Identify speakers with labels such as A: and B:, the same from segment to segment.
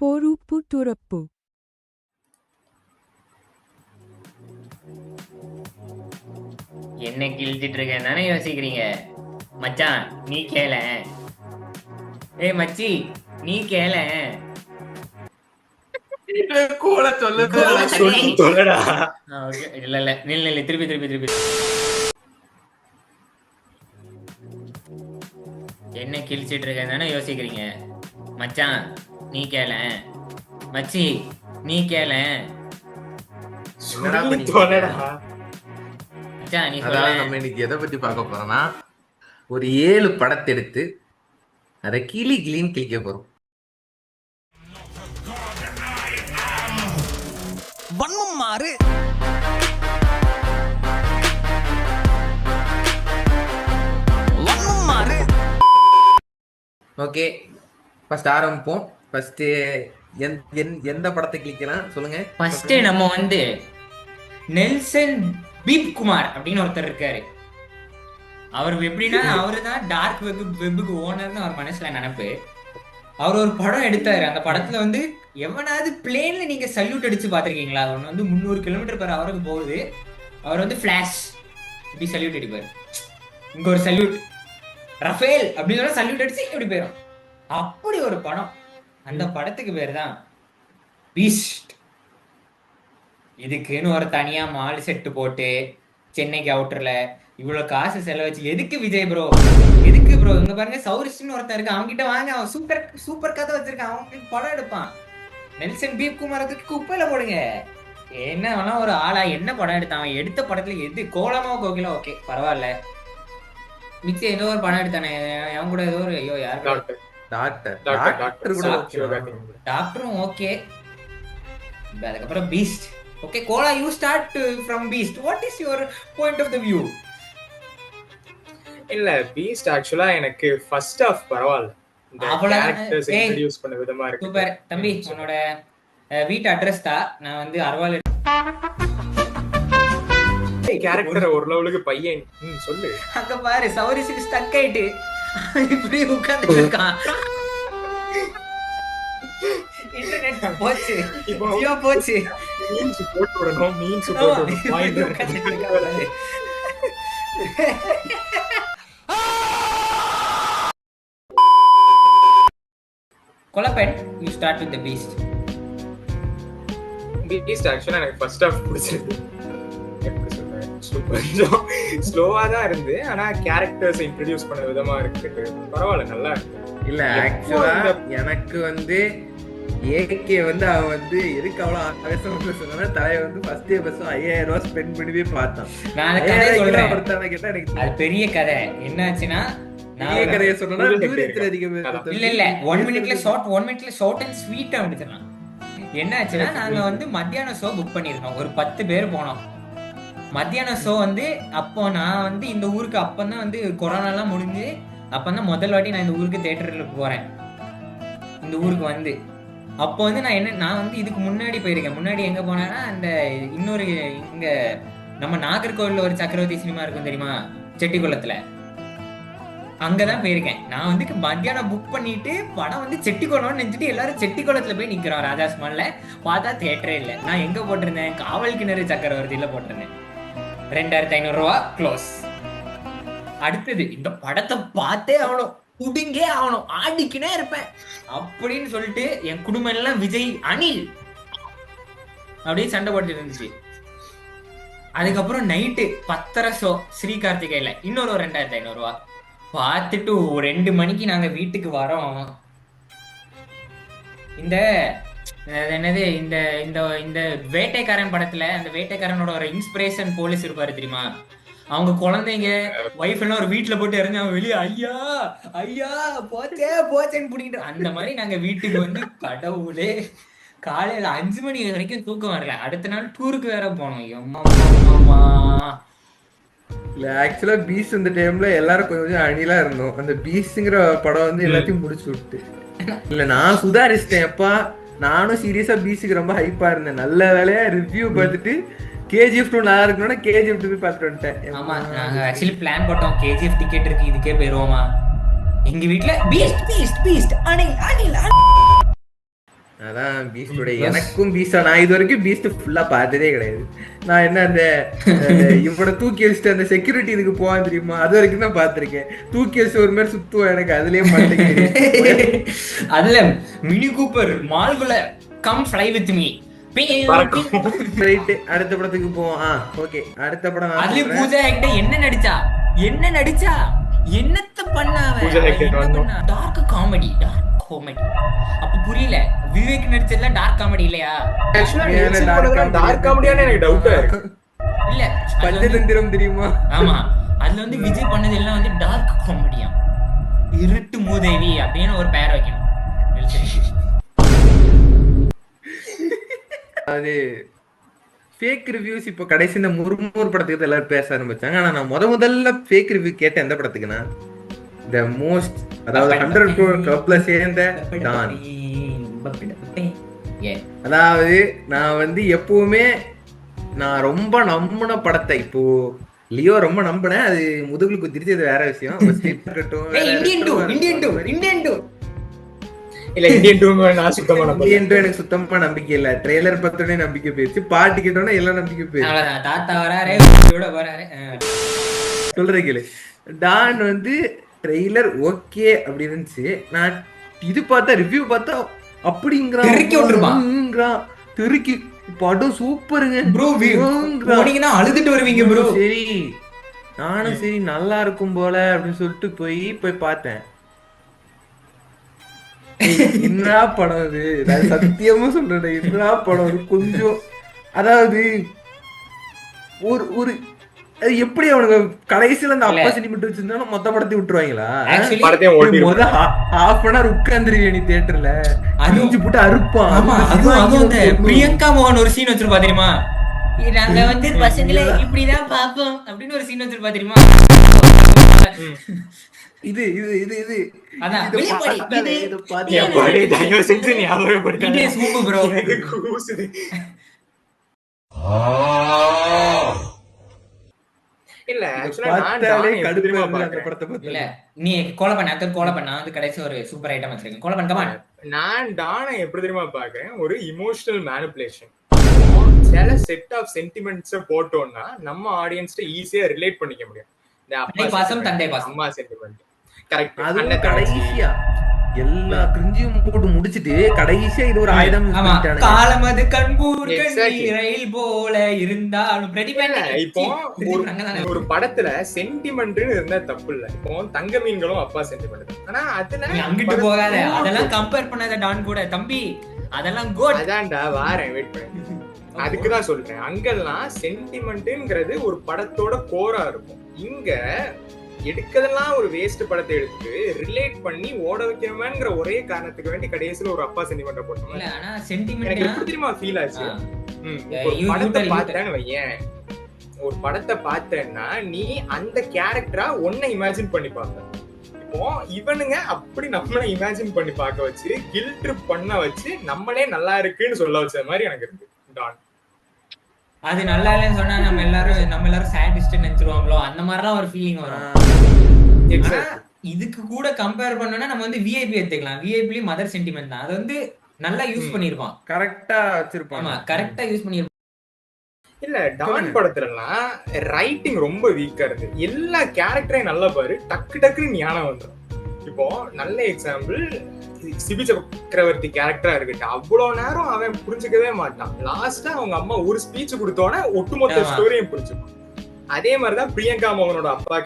A: பொறுப்பு துறப்பு.
B: என்ன கிழிச்சிட்டு இருக்கேன் தானே யோசிக்கிறீங்க? மச்சான் நீ கேள. ஏய் மச்சி நீ கேள. இல்ல இல்ல நில் நில் திருப்பி திருப்பி திருப்பி. என்ன கிழிச்சிட்டு இருக்கேன் தானே யோசிக்கிறீங்க? மச்சான் நீ கேள. மச்சி நீ கேள.
C: நம்ம இன்னைக்கு எதை பத்தி பார்க்க போறோம்னா, ஒரு 7 படத்தை எடுத்து அதை கிளி கிளின்னு கிளிக்க போறோம். ஓகே, ஃபர்ஸ்ட் ஆரம்பிப்போம். ஃபர்ஸ்ட் எந்த படத்தை கிளிக்கலாம் சொல்லுங்க.
B: ஃபர்ஸ்ட் நம்ம வந்து நெல்சன் பீப் குமார் அப்படின்னு ஒருத்தர் இருக்காரு. அவர் எப்படின்னா அவரு தான் டார்க் வெப்புக்கு ஓனர்னு அவர் மனசுல நினைப்பு. அவர் ஒரு படம் எடுத்தாரு. அந்த படத்துல வந்து எவனாவது பிளேன்ல நீங்க சல்யூட் அடிச்சு பாத்திருக்கீங்களா? அவன் வந்து 300 km/h போகுது. அவர் வந்து பிளாஷ் இப்படி சல்யூட் அடிப்பாரு. இங்க ஒரு சல்யூட் ரஃபேல் அப்படின்னு சல்யூட் அடிச்சு இப்படி போயிடும். அப்படி ஒரு படம். அந்த படத்துக்கு பேர் தான் பீஸ்ட். இதுக்குன்னு ஒரு தனியா மால் செட்டு போட்டு சென்னைக்கு அவுட்டர்ல இவ்வளவு காசு செலவச்சு எதுக்கு விஜய் ப்ரோ? எதுக்கு ப்ரோ? இங்க பாருங்க சௌரிஷ்னு ஒருத்தன் இருக்கு, அவங்க கிட்ட வாங்க. அவன் சூப்பர் கதை வச்சிருக்கான். அவன் படம் எடுப்பான். நெல்சன் பீப் குமாரத்துக்கு குப்பையில போடுங்க. என்ன வேணா ஒரு ஆளா என்ன படம் எடுத்தான்? அவன் எடுத்த படத்துல எது கோலமா கோகிலா ஓகே பரவாயில்ல. மிச்சம் ஏதோ ஒரு படம் எடுத்தானே அவன் கூட ஏதோ ஒரு ஐயோ யாரு டாக்டரும் ஓகே. அதுக்கப்புறம் Beast. Okay Kola, you start from Beast. What is your point of the view?
D: இல்ல பீஸ்ட் ஆக்சுவலா எனக்கு ஃபர்ஸ்ட் ஹாஃப் பரவாயில்ல. கேரக்டர்ஸ் இன்ட்ரோ듀ஸ் பண்ண விதமா இருக்கு.
B: சூப்பர் தம்பி. உன்னோட வீட்டு அட்ரஸ் தான். நான் வந்து அரவால்
D: கேரக்டர் ஒரு லெவலுக்கு பையன் சொல்லு.
B: அங்க பாரு சௌரிஷுக்கு ஸ்டக் ஆயிட்டு இப்படி உட்கார்ந்து இருக்கான். இன்டர்நெட் போச்சு, ஜியோ போச்சு.
D: மீன்ஸ் போட்டு விடணும், மீன்ஸ் போட்டு விடணும். பாயிண்ட்
B: கொலப்பென், you start with the beast.
D: Beast ஆக்சுவலா எனக்கு ஃபர்ஸ்ட் ஹாஃப் பிடிச்சிருக்கு. கொஞ்சம் ஸ்லோவா தான் இருந்து, ஆனா கேரக்டர்ஸ் இன்ட்ரோ듀ஸ் பண்ண விதமா இருக்கு. பரவாயில்ல, நல்லா இருக்கு.
C: இல்ல ஆக்சுவலா எனக்கு வந்து ஏகே வந்து அவன் வந்து எதுக்கு அவ்வளவு ஆவேசமா சொன்னா, தலைய வந்து ஃபர்ஸ்ட் டே பஸ் 5000 ரூபாய் ஸ்பெண்ட் பண்ணி பார்த்தோம்.
B: நான் கதை சொல்றேன்.
C: கேட்டா எனக்கு
B: அது பெரிய கதை. என்னாச்சுன்னா
C: நான் கதையை சொன்னா தூரத்துல அதிகம்
B: இல்ல இல்ல 1 மினிட்ல ஷார்ட் அண்ட் ஸ்வீட்டா முடிச்சிடலாம். என்னாச்சுன்னா நாங்க வந்து மத்தியான ஷோ புக் பண்ணிருந்தோம். ஒரு 10 பேர் போனோம். மத்தியான ஷோ வந்து அப்போ நான் வந்து இந்த ஊருக்கு அப்பதான் வந்து கொரோனா எல்லாம் முடிஞ்சு அப்பதான் முதல் வாட்டி நான் இந்த ஊருக்கு தியேட்டர்ல போறேன். இந்த ஊருக்கு வந்து அப்போ வந்து நான் வந்து இதுக்கு முன்னாடி போயிருக்கேன். முன்னாடி எங்க போனேன்னா அந்த இன்னொரு இங்க நம்ம நாகர்கோவில்ல ஒரு சக்கரவர்த்தி சினிமா இருக்கும் தெரியுமா, செட்டிக்குளத்துல. அங்கதான் போயிருக்கேன். நான் வந்து மத்தியானம் புக் பண்ணிட்டு படம் வந்து செட்டிக்குளம்னு நினைச்சிட்டு எல்லாரும் செட்டிக்குளத்துல போய் நிக்கிறோம். ராஜாஸ் மால்ல பார்த்தா தியேட்டரே இல்லை. நான் எங்க போட்டிருந்தேன்? காவல் கிணறு சக்கரவர்த்தியில போட்டிருந்தேன். 2500 ரூபா க்ளோஸ். அடுத்தது இந்த படத்தை பார்த்தே ஆகணும், குடிங்கே ஆகணும், ஆடிக்கினே இருப்பேன் அப்படின்னு சொல்லிட்டு என் குடும்பம் எல்லாம் விஜய் அனில் அப்படியே சண்டை போட்டு இருந்துச்சு. அதுக்கப்புறம் நைட்டு 10:30 ஷோ ஸ்ரீ கார்த்திகையில இன்னொரு 2500 ரூபா பார்த்துட்டு 2 மணிக்கு நாங்க வீட்டுக்கு வரோம். இந்த என்னது இந்த இந்த இந்த வேட்டைக்காரன் படத்துல அந்த வேட்டைக்காரனோட ஒரு இன்ஸ்பிரேஷன் போலீஸ் இருப்பாரு தெரியுமா? அவங்க குழந்தைங்க வைஃப் எல்லாம் ஒரு வீட்டுல போட்டு இறந்து அவன் வெளியே ஐயா ஐயா போச்சேன்னு பிடிக்கிட்டு அந்த மாதிரி நாங்க வீட்டுக்கு வந்து கடவுளே காலையில 5 மணி வரைக்கும் தூக்கம் வரல. அடுத்த நாள் டூருக்கு வேற போனோம்.
C: இல்ல ஆக்சுவலா பீஸ் இந்த டைம்ல எல்லாரும் கொஞ்சம் அணிலா இருந்தோம். அந்த பீஸ்ங்கிற படம் வந்து எல்லாத்தையும் முடிச்சு விட்டு இல்ல நான் சுதாரிச்சிட்டேன். எப்பா நானும் சீரியஸா பீஸுக்கு ரொம்ப ஹைப்பா இருந்தேன். நல்ல வேலையா ரிவ்யூ பார்த்துட்டு KGF 2 நல்லா இருக்கணும்னா KGF 2 போய் பார்த்துட்டு வந்துட்டேன்.
B: ஆமா நாங்க ஆக்சுவலி பிளான் போட்டோம். KGF டிக்கெட் இருக்கு, இதுக்கே போயிருவோமா? எங்க வீட்டுல Beast Beast Beast Anil Anil
C: அதான் பீஸ்டோட எனக்கும் பீஸ்டா நான் இது வரைக்கும் பீஸ்ட் ஃபுல்லா பார்த்ததே கிடையாது. நான் என்ன அந்த இவனை தூக்கி வச்சுட்டு அந்த செக்யூரிட்டி இதுக்கு போவான் தெரியுமா, அது வரைக்கும் தான் பார்த்திருக்கேன். தூக்கி வச்சு ஒரு மாதிரி சுத்துவோம், எனக்கு அதுலயே மாட்டேங்குது.
B: அதுல மினி கூப்பர் மால்குள்ள கம் ஃப்ளை வித் மீ.
C: அடுத்த படத்துக்கு போவோம். ஓகே, அடுத்த படம்
B: அதுல பூஜா ஹெக்டே என்ன நடிச்சா என்னத்த பண்ணா டார்க் காமெடி. அப்ப புரியல, விவேக் நடிச்சதுல டார்க் காமெடி இல்லையா?
D: டார்க் காமெடியான எனக்கு டவுட்டா இருக்கு.
B: இல்ல
C: பஞ்சதந்திரம் தெரியுமா?
B: ஆமா, அதுல வந்து விஜய் பண்ணது எல்லாம் வந்து டார்க் காமெடியா. இருட்டு மூதேவி அப்படின்னு ஒரு பெயர் வைக்கணும்.
C: அது ஃபேக் ரிவ்யூஸ் இப்போ கடைசி இந்த முர்மூர் படத்துக்கு எல்லாரும் பேச ஆரம்பிச்சாங்க. ஆனா நான் முதல்ல ஃபேக் ரிவ்யூ கேட்டேன் எந்த படத்துக்குன்னா, த மோஸ்ட், அதாவது 100 crore கிளப்ல சேர்ந்த டான். அதாவது நான் வந்து எப்பவுமே நான் ரொம்ப நம்பின படத்தை, இப்போ லியோ ரொம்ப நம்பினேன், அது முதுகுல குத்திருச்சு, அது வேற விஷயம்.
D: இல்ல இந்தியன் 2 நான் சுத்தமா நம்பல.
C: இந்தியன் 2 எனக்கு சுத்தமா நம்பிக்கை இல்ல. ட்ரெய்லர் பார்த்தோனே நம்பிக்கை போயிடுச்சு, பாட்டு கேட்டோனே எல்லாம் நம்பிக்கை போயிடுச்சு.
B: அவ்வளவுதான், தாத்தா வராரே கூட போறாரே.
C: சொல்றேன் கேளு, டான் வந்து ட்ரெய்லர் ஓகே அப்படி இருந்துச்சு. நான் இது பார்த்தா ரிவ்யூ பார்த்தா அப்படிங்கிறான், திருக்கி படம் சூப்பருங்க
B: ப்ரோ, போனீங்கன்னா அழுதுட்டு வருவீங்க ப்ரோ.
C: சரி, நானும் சரி நல்லா இருக்கும் போல அப்படின்னு சொல்லிட்டு போய் பார்த்தேன். என்ன படம் அது, நான் சத்தியமா சொல்றேன், என்ன படம் கொஞ்சம், அதாவது ஒரு அது எப்படி அவனுக்கு கடைசியில அந்த அப்பா சென்டிமெண்ட் வச்சிருந்தாலும் மொத்த படத்தை விட்டுருவாங்களா? முத ஹாஃப் அன் ஹவர் உட்கார்ந்துருவியா நீ தியேட்டர்ல, அஞ்சு போட்டு அறுப்பான்.
B: பிரியங்கா மோகன் ஒரு சீன் வச்சிருப்பா தெரியுமா, நாங்க வந்து பசங்களை இப்படிதான் பாப்போம் அப்படின்னு ஒரு சீன் வச்சிருப்பா தெரியுமா.
C: இது இது இது இது
B: அதான்
D: இல்ல
B: நீ கோல பண்ண வந்து கடைசி ஒரு சூப்பர் ஐட்டம் வச்சிருக்கேன். கோல பண்ண
D: நான் டானை எப்படி தெரியுமா பாக்குறேன், ஒரு இமோஷனல் மேனிபுலேஷன். சில செட் ஆஃப் சென்டிமெண்ட்ஸ் போட்டோம்னா நம்ம ஆடியன்ஸ்ட ஈஸியா ரிலேட் பண்ணிக்க முடியும்.
B: பாசம் தந்தை பாசம்
D: அம்மா சென்டிமெண்ட் கரெக்ட்.
C: அது கடைசியா எல்லா கிரிஞ்சியும் போட்டு முடிச்சிட்டு கடைசியா இது ஒரு ஆயுதம்.
B: காலமது கண்பூர் ரயில் போல இருந்தாலும்
D: இப்போ ஒரு படத்துல சென்டிமெண்ட்னு இருந்தா தப்பு இல்ல. இப்போ தங்க மீன்களும் அப்பா சென்டிமெண்ட், ஆனா அதுல
B: அங்கிட்டு போகாத, அதெல்லாம் கம்பேர் பண்ணாத டான் கூட தம்பி, அதெல்லாம் கோட்.
D: அதான்டா வாரேன், வெயிட் பண்ணு. அதுக்குதான் சொல்றேன், அங்கெல்லாம் சென்டிமெண்ட்ங்கிறது ஒரு படத்தோட கோரா இருக்கும். இங்க எடுக்கிறதெல்லாம் ஒரு வேஸ்ட் படத்தை எடுத்து ரிலேட் பண்ணி ஓட வைக்கணுமேங்கிற ஒரே காரணத்துக்கு வேண்டி கடைசியில ஒரு அப்பா சென்டிமெண்ட் போட்டோம். எனக்கு எப்படி தெரியுமா ஃபீல் ஆச்சு, ஒரு படத்தை பார்த்தேன்னு வையேன், ஒரு படத்தை பார்த்தேன்னா நீ அந்த கேரக்டரா ஒன்ன இமேஜின் பண்ணி பார்த்த. இப்போ இவனுங்க அப்படி நம்மள இமேஜின் பண்ணி பார்க்க வச்சு கில்ட் ட்ரிப் பண்ண வச்சு நம்மளே நல்லா இருக்குன்னு சொல்ல வச்ச மாதிரி எனக்கு இருக்கு டான்.
B: அது நல்லா இல்லைன்னு சொன்னா நம்ம எல்லாரும் சாடிஸ்ட் நினைச்சிருவாங்களோ, அந்த மாதிரிலாம் ஒரு ஃபீலிங் வரும். இதுக்கு கூட கம்பேர் பண்ணோம்னா நம்ம வந்து விஐபி எடுத்துக்கலாம். விஐபி மதர் சென்டிமெண்ட் தான், அது வந்து நல்லா யூஸ் பண்ணிருப்பான்,
C: கரெக்டா வச்சிருப்பான்.
B: ஆமா, கரெக்டா யூஸ் பண்ணிருப்பான்.
D: இல்ல டான் படத்துல எல்லாம் ரைட்டிங் ரொம்ப வீக்கா இருக்கு. எல்லா கேரக்டரையும் நல்லா பாரு, டக்கு டக்குன்னு ஞானம் வந்துடும். இப்போ நல்ல எக்ஸாம்பிள் சிபி சக்கரவர்த்தி கேரக்டரா இருக்கட்டும், அவ்வளவு நேரம் அவன் புரிஞ்சுக்கவே மாட்டான். லாஸ்டா அவங்க அம்மா ஒரு ஸ்பீச் கொடுத்தோன்னே ஒட்டுமொத்த ஸ்டோரியும் புரிஞ்சுப்பான். அதே மாதிரிதான் பிரியங்கா மோகனோட அப்பா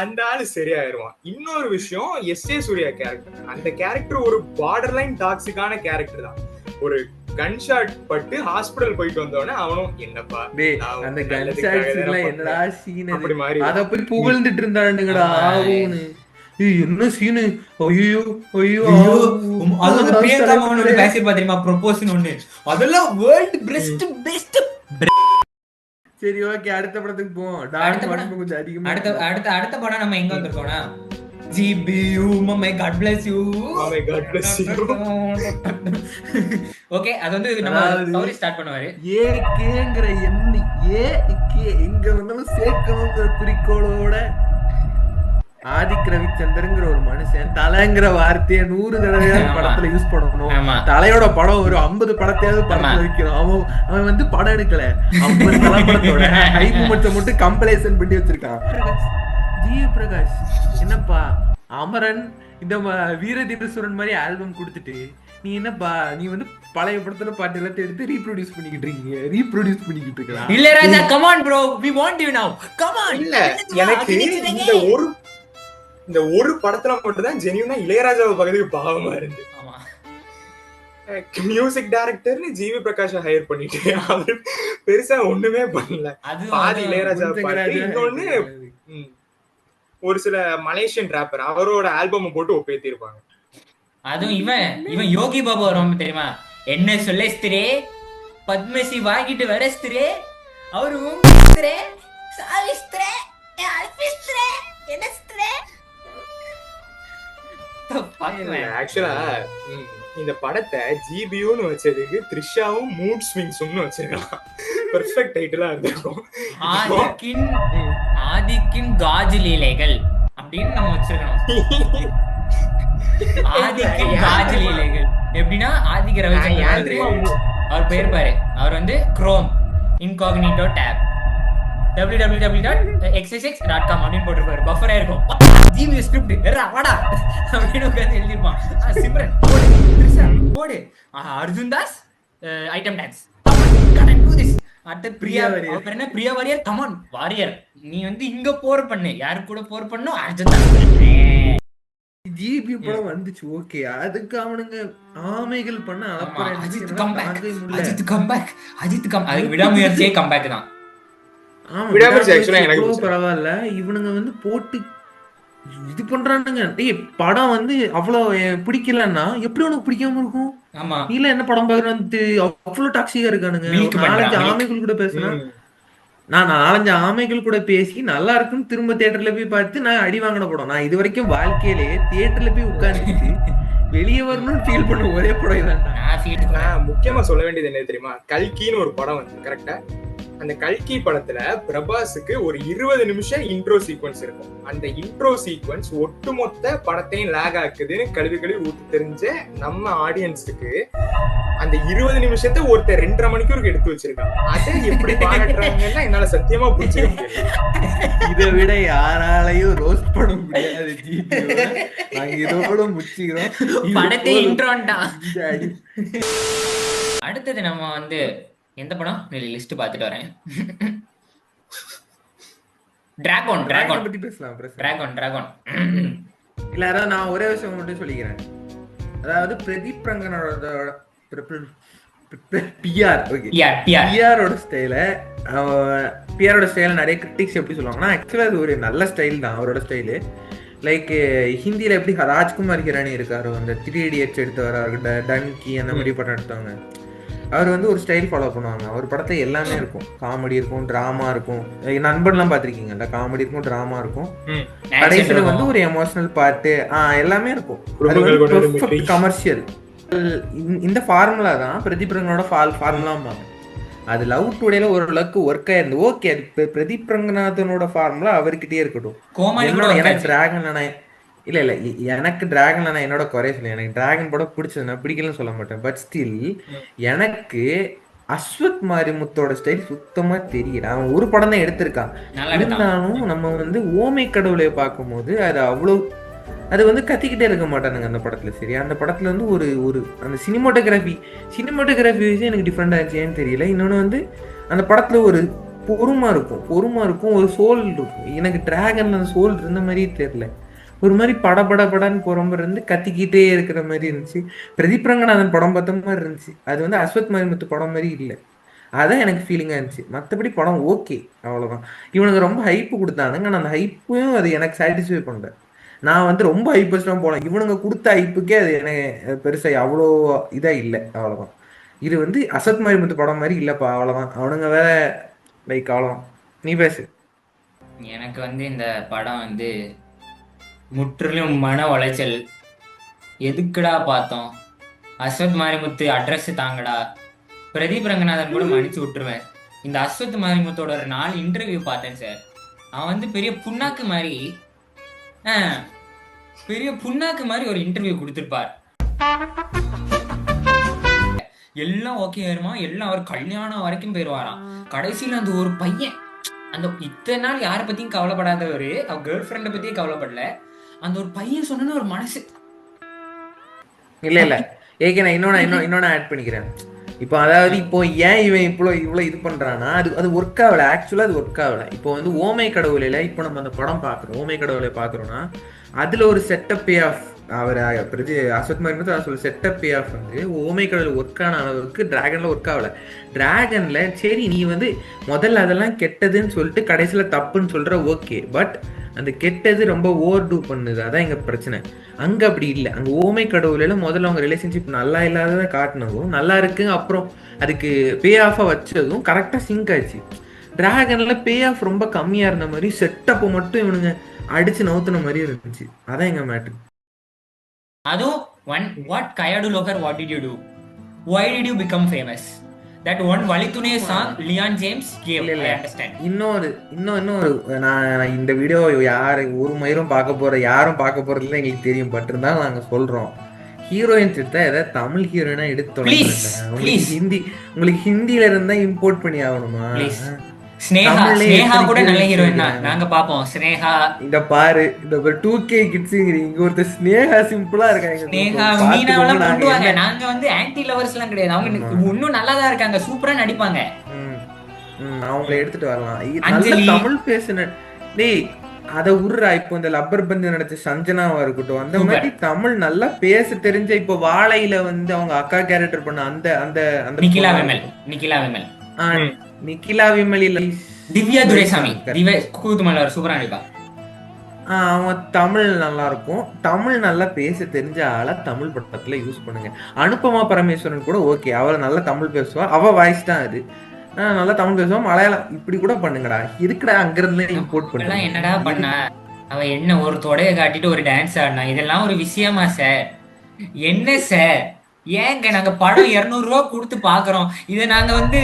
D: அந்த ஆளு சரியாயிருவான். இன்னொரு விஷயம் எஸ்.ஏ. சூர்யா கேரக்டர், அந்த கேரக்டர் ஒரு பார்டர் லைன் டாக்ஸிக்கான கேரக்டர் தான். ஒரு கன் ஷாட் பட்டு ஹாஸ்பிடல் போயிட்டு வந்தோடனே அவனும் என்னப்பா
C: அந்த கன் ஷாட்ஸ்ல என்னடா சீன் அப்படி மாதிரி அத போய் புகழ்ந்துட்டு இருந்தானுங்கடா. என்ன சீனு, ஐயோ ஐயோ,
B: அது வந்து பிரியங்கா மோகனோட பேசி பாத்தீங்களா ப்ரொபோசல் ஒன்னு, அதெல்லாம் வேர்ல்ட் பெஸ்ட்.
C: சரி ஓகே, அடுத்த படத்துக்கு போவோம். கொஞ்சம் அதிகமா
B: அடுத்த படம் நம்ம எங்க வந்திருக்கோம்னா GBU, my God bless you.
D: Oh my God bless you.
B: Okay, அது வந்து நம்ம ஸ்டோரி ஸ்டார்ட் பண்ணுவாரு.
C: ஏகேங்கற எண்ணி ஏகே எங்க வந்தாலும் சேர்க்கணும்ங்கற குறிக்கோளோட ஆதிக் ரவிச்சந்தர்ங்கிற ஒரு மனுஷன் தலைங்கிற வார்த்தையை 100 தடவையாவது
B: ஆமா.
C: படத்துல யூஸ் பண்ணணும்.
B: ஆமா.
C: தலையோட படம் ஒரு 50 படத்தையாவது படத்துல வைக்கணும். அவன் வந்து படம் எடுக்கல, 50 தலை படத்தோட ஹை மூமெண்ட்ஸை மட்டும் கம்பைலேஷன் பண்ணி வச்சிருக்கான். ஜிவி பிரகாஷ் என்னப்பா அமரன் இந்த வீரதீரசுரன் மாதிரி ஆல்பம் கொடுத்துட்டு நீ என்னப்பா நீ வந்து பழைய படத்துல பாட்டு எல்லாத்தையும் எடுத்து ரீப்ரொடியூஸ் பண்ணிக்கிட்டு இருக்கலாம்.
B: Ilaiyaraaja come on bro, we want you now, come on.
D: இல்ல எனக்கு இந்த ஒரு படத்துல மட்டும் தான் ஜெனியூனா இளையராஜாவை பக்கத்துக்கு பாவமா இருந்து.
B: ஆமா.
D: மியூசிக் டைரக்டர்னு ஜிவி பிரகாஷ் ஹையர் பண்ணிட்டு அவரு பெருசா ஒண்ணுமே பண்ணல.
B: அது
D: பாதி இளையராஜா பாட்டு, இன்னொன்னு ஒரு சில மலேசியன் ராப்பர் அவரோட ஆல்பம் போட்டு ஒப்பேத்திருப்பாங்க.
B: அதுவும் இவன் யோகி பாபு ரொம்ப தெரியுமா, என்ன சொல்ல ஸ்திரே பத்மஸ்ரீ வாங்கிட்டு வர ஸ்திரே அவரு
D: ஆக்சுவலா இந்த படத்தை ஜிபியூன்னு வச்சதுக்கு த்ரிஷாவும் மூட் ஸ்விங்ஸ்னு வச்சிருக்கலாம். பெர்ஃபெக்ட் டைட்டிலா இருந்திருக்கும்.
B: ஆதிக்கின் காஜு லீலைகள் அப்படின்னு நம்ம வச்சிருக்கணும். ஆதிக்கின் காஜு லீலைகள் எப்படின்னா ஆதிக்க ரவிச்சந்திரன் அவர் பேர் பாரு, அவர் வந்து குரோம் இன்காக்னிட்டோ டேப் www.xxx.com அப்படின்னு போட்டிருப்பாரு. பஃபரா இருக்கும். ஜிபி ஸ்கிரிப்ட் வாடா அப்படின்னு உட்கார்ந்து எழுதிருப்பான். சிம்ரன் போடு, த்ரிஷா போடு, அர்ஜுன் தாஸ் ஐட்டம் டான்ஸ், அடுத்த பிரியா பேர் என்ன, பிரியா வாரியர், கமான் வாரியர் நீ வந்து இங்க போர் பண்ணு, யாரு கூட போர் பண்ணும், அர்ஜுன் தாஸ்.
C: ஜிபி படம் வந்துச்சு ஓகே, அதுக்கு அவனுங்க ஆமைகள் பண்ண
B: அஜித் கம்பேக், அதுக்கு விடாமுயற்சியே கம்பேக் தான்.
C: பரவாயில்ல, இவனுங்க வந்து போட்டு இது பண்றானுங்க. படம் வந்து அவ்வளவு பிடிக்கலன்னா எப்படி உனக்கு பிடிக்காம இருக்கும்? இல்ல என்ன படம் பாக்குறான்னு அவ்வளவு டாக்ஸிக்கா இருக்கானுங்க. 4-5 ஆமைகள் கூட பேசினா, நான் 4-5 ஆமைகள் கூட பேசி நல்லா இருக்குன்னு திரும்ப தியேட்டர்ல போய் பார்த்து நான் அடி வாங்கின படம். நான் இது வரைக்கும் வாழ்க்கையிலேயே தியேட்டர்ல போய் உட்கார்ந்துட்டு வெளியே வரணும்னு ஃபீல் பண்ண ஒரே படம் இதான்.
D: முக்கியமா சொல்ல வேண்டியது என்ன தெரியுமா, கல்கின்னு ஒரு படம் வந்து கரெக்டா, அந்த கல்கி படத்துல பிரபாஸுக்கு ஒரு 20 நிமிஷம் இன்ட்ரோ சீக்வன்ஸ் இருக்கும். அந்த இன்ட்ரோ சீக்வன்ஸ் ஒட்டுமொத்த படத்தையும் லேக் ஆக்குதுன்னு கழுவி ஊத்து தெரிஞ்ச நம்ம ஆடியன்ஸுக்கு அந்த 20 நிமிஷத்தை ஒருத்தர் 2.5 மணிக்கூருக்கு எடுத்து வச்சிருக்கான். அதை எப்படி பாராட்டுறாங்கன்னா என்னால சத்தியமா புரிஞ்சுக்க முடியாது.
C: இதை விட யாராலையும் ரோஸ்ட் பண்ண முடியாது. நாங்க இதோட முடிச்சுக்கிறோம்
B: படத்தை இன்ட்ரோன்டா. அடுத்தது நம்ம வந்து எந்த படம் லிஸ்ட் பார்த்துட்டு வரேன். டிராகன்
C: பத்தி பேசலாம்.
B: டிராகன்
C: இல்ல, அதாவது நான் ஒரே விஷயம் மட்டும் சொல்லிக்கிறேன். அதாவது பிரதீப் ரங்கனோட பிஆரோட ஸ்டைல நிறைய கிரிட்டிக்ஸ் எப்படி சொல்லுவாங்கன்னா, ஆக்சுவலா அது ஒரு நல்ல ஸ்டைல் தான் அவரோட ஸ்டைலு. லைக் ஹிந்தியில எப்படி ராஜ்குமார் ஹிரானி இருக்காரு, அந்த 3 Idiots எடுத்தவராக, டன்கி அந்த மாதிரி படம் எடுத்தவங்க, அவர் வந்து ஒரு ஸ்டைல் ஃபாலோ பண்ணுவாங்க. அவர் படத்தை எல்லாமே இருக்கும், காமெடி இருக்கும், டிராமா இருக்கும். நண்பன்லாம் பார்த்திருக்கீங்கல்ல, காமெடி இருக்கும், டிராமா இருக்கும், கடைசியில வந்து ஒரு எமோஷனல் பாட்டு எல்லாமே இருக்கும். கமர்ஷியல். இந்த ஃபார்முலா தான் பிரதீப் ரங்கனோட ஃபார்முலா. அது லவ் டுடேல ஓரளவுக்கு ஒர்க் ஆயிருந்து. ஓகே, அது பிரதீப் ரங்கநாதனோட ஃபார்முலா அவர்கிட்டயே இருக்கட்டும். எனக்கு டிராகன் இல்ல எனக்கு டிராகன்ல நான் என்னோட குறைய சொல்ல, எனக்கு டிராகன் படம் பிடிச்சது, நான் பிடிக்கலன்னு சொல்ல மாட்டேன். பட் ஸ்டில் எனக்கு அஸ்வத் மாரிமுத்தோட ஸ்டைல் சுத்தமா தெரியல. அவன் ஒரு படம் தான் எடுத்திருக்கான். இருந்தாலும் நம்ம வந்து ஓமை கடவுளை பார்க்கும் போது அது வந்து கத்திக்கிட்டே இருக்க மாட்டானுங்க அந்த படத்துல. சரி, அந்த படத்துல வந்து ஒரு அந்த சினிமாட்டோகிராஃபி விஷயம் எனக்கு டிஃப்ரெண்டா இருந்துச்சேன்னு தெரியல. இன்னொன்னு வந்து அந்த படத்துல ஒரு பொறுமா இருக்கும், ஒரு சோல் இருக்கும். எனக்கு டிராகன்ல அந்த சோல் இருந்த மாதிரியே தெரியல. ஒரு மாதிரி படன்னு புறம்பு இருந்து கத்திக்கிட்டே இருக்கிற மாதிரி இருந்துச்சு. பிரதீப் ரங்கநாதன் படம் பார்த்த மாதிரி இருந்துச்சு. அது வந்து அஸ்வத் மாரிமுத்து படம் மாதிரி இல்லை. அதான் எனக்கு ஃபீலிங்காக இருந்துச்சு. மற்றபடி படம் ஓகே, அவ்வளோதான். இவனுக்கு ரொம்ப ஹைப்பு கொடுத்தானுங்க, ஆனால் அந்த ஹைப்பையும் அது எனக்கு சாட்டிஸ்ஃபை பண்ணல. நான் வந்து ரொம்ப ஹைப்பஸ்டாக போனேன். இவனுங்க கொடுத்த ஹைப்புக்கே அது எனக்கு பெருசாக அவ்வளோ இதாக இல்லை, அவ்வளோதான். இது வந்து அஸ்வத் மாரிமுத்து படம் மாதிரி இல்லைப்பா, அவ்வளோதான். அவனுங்க வேற லைக் அவ்வளோதான். நீ பேசு.
B: எனக்கு வந்து இந்த படம் வந்து முற்றிலும் மன உளைச்சல். எதுக்குடா பார்த்தோம், அஸ்வத் மாரிமுத்து அட்ரஸ் தாங்கடா. பிரதீப் ரங்கநாதன் கூட மன்னிச்சு விட்டுருவேன். இந்த அஸ்வத் மாரிமுத்தோட ஒரு 4 இன்டர்வியூ பார்த்தேன் சார். அவன் வந்து பெரிய புண்ணாக்கு மாதிரி பெரிய புண்ணாக்கு மாதிரி ஒரு இன்டர்வியூ கொடுத்திருப்பார். எல்லாம் ஓகே ஆயிருமா, எல்லாம் அவர் கல்யாணம் வரைக்கும் போயிருவாராம். கடைசியில அந்த ஒரு பையன், அந்த இத்தனை நாள் யாரை பத்தியும் கவலைப்படாதவரு, அவர் கேர்ள் ஃப்ரெண்டை பத்தியே கவலைப்படல. அந்த ஒரு பையன் சொன்னா ஒரு மனசு
C: இல்ல ஏகே நான் இன்னொன்னு ஆட் பண்ணிக்கிறேன். இப்போ அதாவது இப்போ ஏன் இவன் இவ்வளவு இது பண்றான்னா, அது ஒர்க் ஆகல. ஆக்சுவலா அது ஒர்க் ஆகல. இப்போ வந்து ஓமை கடவுளையில இப்போ நம்ம அந்த படம் பாக்குறோம், ஓமை கடவுளை பாக்குறோம்னா அதுல ஒரு செட்டப் பே ஆஃப் அவர் அசோக் மாதிரி சொல்ல செட்டப் பே ஆஃப் வந்து ஓமை கடவுள் ஒர்க் ஆன அளவுக்கு டிராகன்ல ஒர்க் ஆகல. டிராகன்ல சரி நீ வந்து முதல்ல அதெல்லாம் கெட்டதுன்னு சொல்லிட்டு கடைசியில தப்புன்னு சொல்ற ஓகே, பட் அந்த கெட்டது ரொம்ப ஓவர் டூ பண்ணுது. அதான் எங்க பிரச்சனை. அங்க அப்படி இல்லை. அங்க ஓமை கடவுள்ல முதல்ல அவங்க ரிலேஷன்ஷிப் நல்லா இல்லாததை காட்டினதும் நல்லா இருக்கு, அப்புறம் அதுக்கு பே ஆஃபா வச்சதும் கரெக்டா சிங்க் ஆச்சு. டிராகன்ல பே ஆஃப் ரொம்ப கம்மியா இருந்த மாதிரி செட்டப்பை மட்டும் இவனுங்க அடிச்சு நவுத்துன மாதிரி இருந்துச்சு. அதான் எங்க மேட்ரு.
B: அதுவும் what Kayadu Loker, what did you do? Why did you become famous? That one வலித்துணை song Leon James gave. I understand. இன்னொரு
C: நான் இந்த வீடியோ ஒரு மயிரும் யாரும் பார்க்க போறது இல்லை எங்களுக்கு தெரியும். பட் இருந்தாலும் நாங்க சொல்றோம், ஹீரோயின்ஸ் எடுத்தா ஏதாவது தமிழ் ஹீரோயினா எடுத்து உங்களுக்கு ஹிந்தில இருந்தா இம்போர்ட் பண்ணி ஆகணுமா?
B: ஸ்னேகா கூட நல்ல ஹீரோயின் தான், நாங்க பாப்போம். ஸ்னேகா
C: இந்த பாரு, இந்த 2K கிட்ஸ்ங்கறீங்க, ஒருத்த ஸ்னேகா சிம்பிளா இருக்காங்க.
B: ஸ்னேகா மீனாவெல்லாம் கொண்டுவாங்க. நாங்க வந்து ஆன்டி லவர்ஸ் எல்லாம் கிடையாது, அவங்க இன்னும் நல்லா தான் இருக்காங்க, சூப்பரா நடிப்பாங்க.
C: அவங்கள எடுத்துட்டு வரலாம். நல்ல தமிழ் பேசுன டேய் அத உருறா. இப்போ இந்த லப்பர் பந்து நடிச்ச சஞ்சனாவா இருக்கட்டும், அந்த மாதிரி தமிழ் நல்லா பேச தெரிஞ்ச, இப்போ வாழையில வந்து அவங்க அக்கா கேரக்டர் பண்ண அந்த அந்த அந்த
B: நிக்கிலா விமல் இல்ல திவ்யா துரைசாமி, சூப்பரா நடிப்பா.
C: அவன் தமிழ் நல்லா இருக்கும். தமிழ் நல்லா பேச தெரிஞ்ச ஆளா தமிழ் படத்துல யூஸ் பண்ணுங்க. அனுபமா பரமேஸ்வரன் கூட ஓகே, அவளை நல்லா தமிழ் பேசுவா, அவ வாய்ஸ் தான் அது. நல்லா தமிழ் பேசுவா, மலையாளம் இப்படி கூட பண்ணுங்கடா. இருக்குடா அங்க இருந்து இம்போர்ட் பண்ண.
B: என்னடா பண்ண அவ, என்ன ஒரு தொடைய காட்டிட்டு ஒரு டான்ஸ் ஆடினா, இதெல்லாம் ஒரு விஷயமா சார்? என்ன சார், ஏங்க நாங்க படம் 200 ரூபா கொடுத்து பாக்குறோம், இதை நாங்க வந்து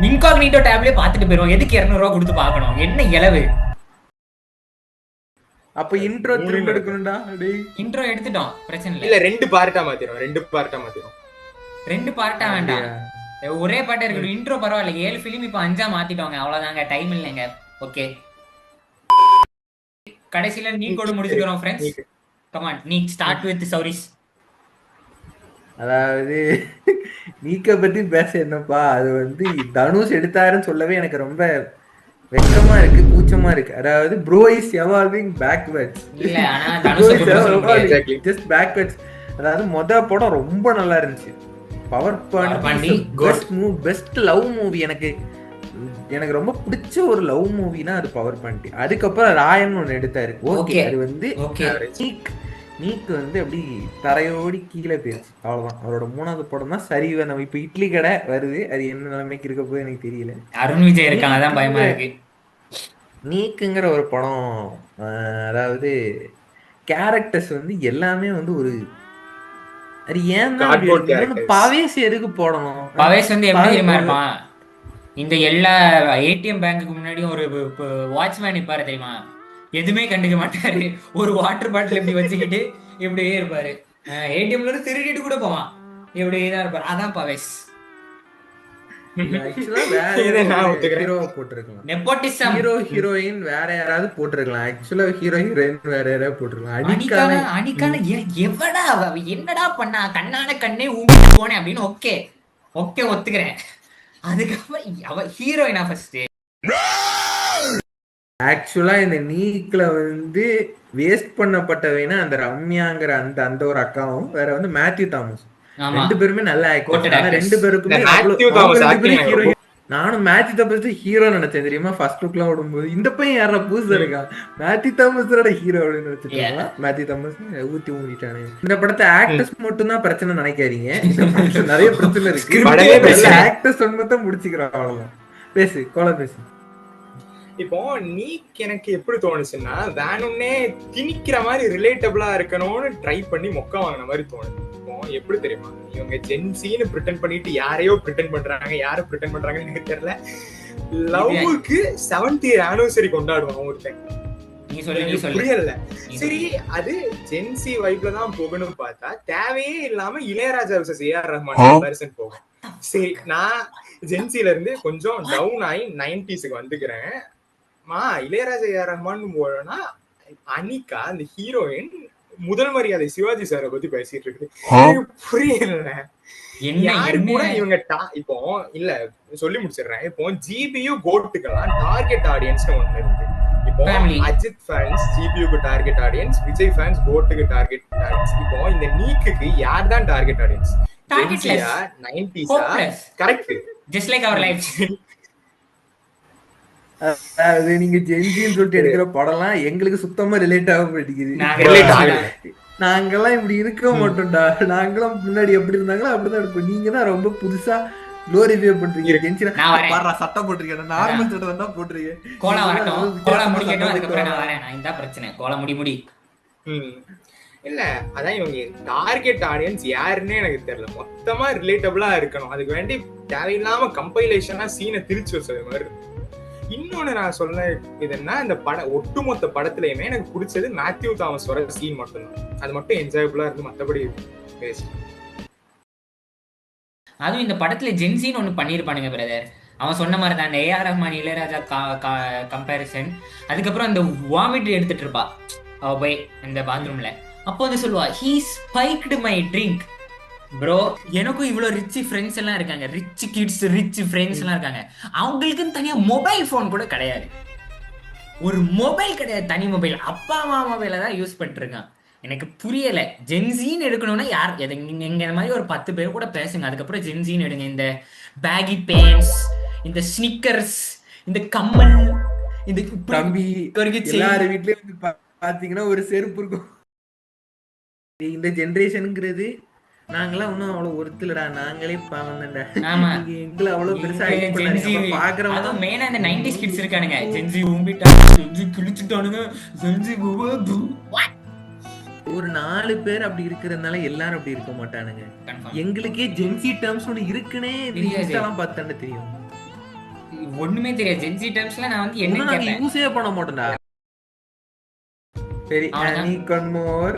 B: இன்காக்னிட்டோ டேப்லயே பாத்துட்டு போயிருவோம். எதுக்கு 200 ரூபா கொடுத்து பாக்கணும்? என்ன இளவு?
C: அப்ப இன்ட்ரோ திரும்ப எடுக்கணும்டா.
B: இன்ட்ரோ எடுத்துட்டோம், பிரச்சனை
D: இல்ல. 2 பார்ட்டா மாத்திரோம்.
B: 2 பார்ட்டா வேண்டாம், ஒரே பாட்டா இருக்கட்டும். இன்ட்ரோ பரவாயில்ல, 7 ஃபிலிம் இப்ப 5ஆ மாத்திட்டோங்க, அவ்வளவுதாங்க. டைம் இல்லைங்க. ஓகே, கடைசியில நீ கூட முடிச்சுக்கிறோம் ஃப்ரெண்ட்ஸ். கம் ஆன், நீ ஸ்டார்ட் வித் சௌரிஸ்.
C: அதாவது நீக்க பத்தி பேச என்னப்பா, அது வந்து தனுஷ் எடுத்தாருன்னு சொல்லவே எனக்கு ரொம்ப வெக்கமா இருக்கு, கூச்சமா இருக்கு. அதாவது bro is evolving backwards, just backwards. அதாவது படம் ரொம்ப நல்லா இருந்துச்சு. Power Paandi best love movie. எனக்கு ரொம்ப பிடிச்ச ஒரு லவ் மூவினா அது பவர் பாண்டி. அதுக்கப்புறம் ராயன் ஒண்ணு எடுத்தாரு. ஓகே, அது வந்து நீக்கு வந்து அப்படி தரையோடி கீழே போயிருச்சு, அவ்வளவுதான். அவரோட 3வது படம் தான் சரி. நம்ம இப்ப இட்லி கடை வருது, அது என்ன நிலைமைக்கு இருக்க போது எனக்கு தெரியல.
B: அருண் விஜய் இருக்காங்க, அதான் பயமா இருக்கு.
C: நீக்குங்கிற ஒரு படம், அதாவது கேரக்டர்ஸ் வந்து எல்லாமே வந்து ஒரு பவேஸ் எதுக்கு போடணும்?
B: பவேஸ் வந்து எப்படி தெரியுமா இருப்பான், இந்த எல்லா ஏடிஎம் பேங்குக்கு முன்னாடியும் ஒரு வாட்ச்மேன் நிப்பாரு தெரியுமா, எதுவுமே கண்டுக்க மாட்டாரு. ஒரு வாட்டர் பாட்டில் எப்படி வச்சுக்கிட்டு இப்படியே இருப்பாரு. ஏடிஎம்ல இருந்து திருடிட்டு கூட போவான், இப்படியே தான் இருப்பாரு. அதான் பவேஸ்.
C: ஹீரோயின் வேற யாராவது போட்டிருக்கலாம். ஆக்சுவலா ஹீரோ ஹீரோயின் வேற யாராவது போட்டிருக்கலாம்.
B: எவடா என்னடா பண்ணா, கண்ணான கண்ணே ஊம்பிட்டு போனேன் அப்படின்னு ஓகே ஒத்துக்கிறேன். அதுக்கப்புறம் அவ ஹீரோயினா ஃபர்ஸ்ட்.
C: ஆக்சுவலா இந்த நீக்ல வந்து வேஸ்ட் பண்ணப்பட்டவைனா அந்த ரம்யாங்கிற அந்த ஒரு அக்காவும், வேற வந்து மேத்யூ தாமஸ், 2 பேருமே நல்ல ஆக்டர். ஆனா 2 பேருக்குமே ஹீரோ. நானும் மேத்யூ தாமஸ் ஹீரோ நினைச்சேன் தெரியுமா, ஃபர்ஸ்ட் லுக்ல ஓடும்போது. இந்த பையன் யாரா புதுசா இருக்கா, மேத்யூ தாமஸ் ஹீரோ அப்படின்னு நினைச்சிட்டு மேத்யூ தாமஸ் ஊத்திட்டானே. இந்த படத்தை ஆக்டர்ஸ் மட்டும் தான் பிரச்சனை நினைக்காதீங்க, நிறைய பிரச்சனை இருக்கு. ஆக்டர்ஸ் மட்டும் முடிச்சுக்கிறோம், அவ்வளவுதான். பேசு கோல பேசு.
D: இப்போ நீக் எனக்கு எப்படி தோணுச்சுன்னா, வேணும்னே திணிக்கிற மாதிரி ரிலேட்டபிளா இருக்கணும்னு ட்ரை பண்ணி மொக்க வாங்கின மாதிரி தோணுது. இப்போ எப்படி தெரியுமா, இவங்க ஜென்சின்னு பிரிட்டன் பண்ணிட்டு யாரையோ பிரிட்டன் பண்றாங்க, யாரை பிரிட்டன் பண்றாங்கன்னு எனக்கு தெரியல. லவ்வுக்கு 7th இயர் ஆனிவர்சரி கொண்டாடுவான் ஒருத்தன்.
B: நீ சொல்லு
D: எனக்கு புரியல. சரி, அது ஜென்சி வைப்ல தான் போகணும்னு பார்த்தா தேவையே இல்லாம இளையராஜா vs ஏஆர் ரஹ்மான் கம்பேரிசன் போகும். சரி, நான் ஜென்சில இருந்து கொஞ்சம் டவுன் ஆகி 90s வந்துக்கிறேன். இளையராஜா ஏஆர் ரஹ்மான் போனா அனிகா அந்த ஹீரோயின் முதல் மரியாதை சிவாஜி சாரை பத்தி பேசிட்டு இருக்கு. எனக்கு புரியல யாரு கூட இவங்க இப்போ இல்ல சொல்லி முடிச்சிடுறேன். இப்போ ஜிபியு கோட்டுக்கெல்லாம் டார்கெட் ஆடியன்ஸ் ஒண்ணு இருக்கு. இப்போ அஜித் ஃபேன்ஸ் ஜிபியுக்கு டார்கெட் ஆடியன்ஸ், விஜய் ஃபேன்ஸ் கோட்டுக்கு டார்கெட் ஆடியன்ஸ். இப்போ இந்த நீக்குக்கு யார் தான் target audience? 90s correct,
B: just like our life.
C: அது நீங்க ஜென்சின்னு சொல்லிட்டு எடுக்கிற படம்லாம் எங்களுக்கு சுத்தமா ரிலேட் ஆக மாட்டேங்குது. நாங்கெல்லாம் இப்படி இருக்க மாட்டோம்டா. நாங்கெல்லாம் முன்னாடி எப்படி இருந்தாங்களோ அப்படிதான் இருப்போம். நீங்க தான் ரொம்ப புதுசா குளோரிஃபை பண்றீங்க. ஜென்சில பாறா சட்டை போட்டுருக்கேன், நார்மல் சட்டை தான் போட்டுருக்கேன்.
B: கோலா வரட்டும், கோலா முடிக்கட்டும், அதுக்கு அப்புறம் நான் வரேன். நான் இந்த பிரச்சனை கோலா முடி.
D: இல்ல அதான் இவங்க டார்கெட் ஆடியன்ஸ் யாருன்னே எனக்கு தெரியல. மொத்தமா ரிலேட்டபிளா இருக்கணும். அதுக்கு வேண்டி தேவையில்லாம கம்பைலேஷனா சீனை திரிச்சு வச்சது மாதிரி. இன்னொன்னு நான் சொல்ல இதுன்னா, இந்த ஒட்டுமொத்த படத்துலயுமே எனக்கு பிடிச்சது மேத்யூ தாமஸ் வர சீன் மட்டும்தான். அது மட்டும் என்ஜாயபிளா இருந்து மத்தபடி வேஸ்ட்.
B: அதுவும் இந்த படத்துல ஜென்சின்னு ஒண்ணு பண்ணிருப்பானுங்க பிரதர். அவன் சொன்ன மாதிரி தான் அந்த ஏஆர் ரஹ்மான் இளையராஜா கம்பேரிசன். அதுக்கப்புறம் அந்த வாமிட் எடுத்துட்டு இருப்பா அவ போய் இந்த பாத்ரூம்ல. அப்போ வந்து சொல்லுவா, he spiked my drink. Bro, எனக்கும் இவ்வளவு ரிச் ஃப்ரெண்ட்ஸ் எல்லாம் இருக்காங்க, ரிச் கிட்ஸ் ரிச் ஃப்ரெண்ட்ஸ் எல்லாம் இருக்காங்க. அவங்களுக்குன்னு தனியா மொபைல் போன் கூட கிடையாது. ஒரு மொபைல் கிடையாது, தனி மொபைல். அப்பா அம்மா மொபைல தான் யூஸ் பண்ணிட்டு இருக்கான். எனக்கு புரியல. ஜென்சின்னு எடுக்கணும்னா யார் எங்க இந்த மாதிரி ஒரு 10 பேர் கூட பேசுங்க. அதுக்கப்புறம் ஜென்சின்னு எடுங்க. இந்த பேகி பேண்ட்ஸ், இந்த ஸ்னிக்கர்ஸ், இந்த கம்மல், இந்த
C: தம்பி எல்லார் வீட்லயும் பாத்தீங்கன்னா ஒரு செருப்பு இருக்கும். இந்த ஜெனரேஷனுங்கிறது நாங்களாம் இன்னும் அவ்வளவு ஒருத்தலடா. நாங்களே பாவம்டா. எங்களை அவ்வளவு பெருசா பாக்குறோம்.
B: அதுவும் மெயினா இந்த 90s கிட்ஸ் இருக்கானுங்க. ஜென்சி ஊம்பிட்டா, ஜென்சி கிழிச்சிட்டானுங்க, ஜென்சி
C: ஒரு 4 பேர் அப்படி இருக்கிறதுனால எல்லாரும் அப்படி இருக்க மாட்டானுங்க. எங்களுக்கே ஜென்சி டேர்ம்ஸ் ஒண்ணு இருக்குன்னே இன்ஸ்டாலாம் பார்த்தானே தெரியும்.
B: ஒண்ணுமே தெரியாது ஜென்சி டேர்ம்ஸ்ல. நான் வந்து என்ன
C: யூஸே பண்ண மாட்டேன்டா. சரி, நீ கன்மோர்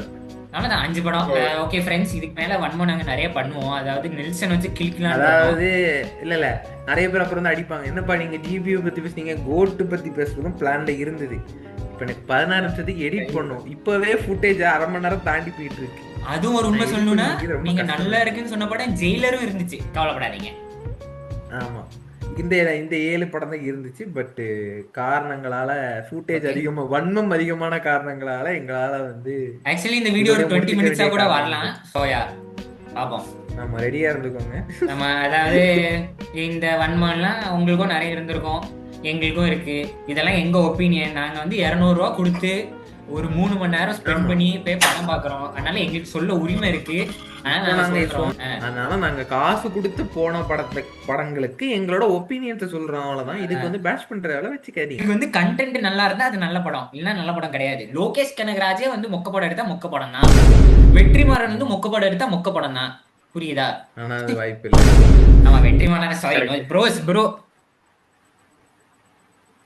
B: அவ்வளவுதான் 5 படம். ஓகே ஃப்ரெண்ட்ஸ், இதுக்கு மேல வன்மோ நாங்க நிறைய பண்ணுவோம். அதாவது நெல்சன் வச்சு கிளிக்கலாம்.
C: அதாவது இல்ல நிறைய பேர் அப்புறம் வந்து அடிப்பாங்க, என்னப்பா நீங்க ஜிபியூ பத்தி பேசுனீங்க, கோட்டு பத்தி பேசுறதும் பிளான்ல இருந்தது. இப்ப எனக்கு 16 நிமிஷத்துக்கு எடிட் பண்ணும். இப்பவே ஃபுட்டேஜ் 1/2 மணி நேரம் தாண்டி போயிட்டு இருக்கு.
B: அதுவும் ஒரு உண்மை சொல்லணும்னா, நீங்க நல்லா இருக்குன்னு சொன்ன படம் ஜெயிலரும் இருந்துச்சு, கவலைப்படாதீங்க.
C: ஆமா, இந்த 7 படம் தான் இருந்துச்சு. பட் காரணங்களால ஃபுட்டேஜ் அதிகமா, வன்மம் அதிகமான காரணங்களால எங்களால வந்து
B: ஆக்சுவலி இந்த வீடியோ ஒரு 20 மினிட்ஸா கூட வரலாம். சோயா பாப்போம்,
C: நம்ம ரெடியா இருந்துக்கோங்க.
B: நம்ம அதாவது இந்த வன்மம்லாம் உங்களுக்கும் நிறைய இருந்திருக்கும், எங்களுக்கும் இருக்கு. இதெல்லாம் எங்க ஒப்பீனியன். நாங்க வந்து 200 ரூபா கொடுத்து ஒரு 3 மணி நேரம் ஸ்பெண்ட் பண்ணி போய் படம் பாக்குறோம். அதனால எங்களுக்கு சொல்ல உரிமை இருக்கு.
C: அதனால நாங்க காசு கொடுத்து போன படங்களுக்கு எங்களோட ஒப்பீனியன்ஸை சொல்றோம், அவ்வளவுதான். இதுக்கு வந்து பேஷ் பண்ற அளவு வச்சுக்காதீங்க.
B: இதுக்கு வந்து கண்டென்ட் நல்லா இருந்தா அது நல்ல படம், இல்லைன்னா நல்ல படம் கிடையாது. லோகேஷ் கனகராஜே வந்து மொக்க படம் எடுத்தா மொக்க படம் தான். வெற்றிமாறன் வந்து மொக்க படம் எடுத்தா மொக்க படம் தான். புரியுதா?
C: ஆனா அது வாய்ப்பு இல்லை.
B: ஆமா, Vetrimaaran sorry bro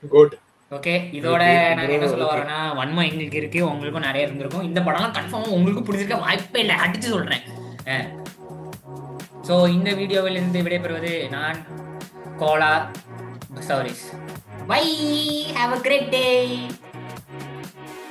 D: good.
B: Okay, இதோட நாங்க என்ன சொல்ல வரோம்னா, வன்மம் எங்களுக்கு இருக்கு, உங்களுக்கும் நிறைய இருந்திருக்கும். இந்த படம்லாம் கன்ஃபார்மா உங்களுக்கும் பிடிச்சிருக்க வாய்ப்பே இல்லை, அடிச்சு சொல்றேன். ஸோ இந்த வீடியோவில் இருந்து விடைபெறுவது நான் Kola. Sorry, bye, have a great day.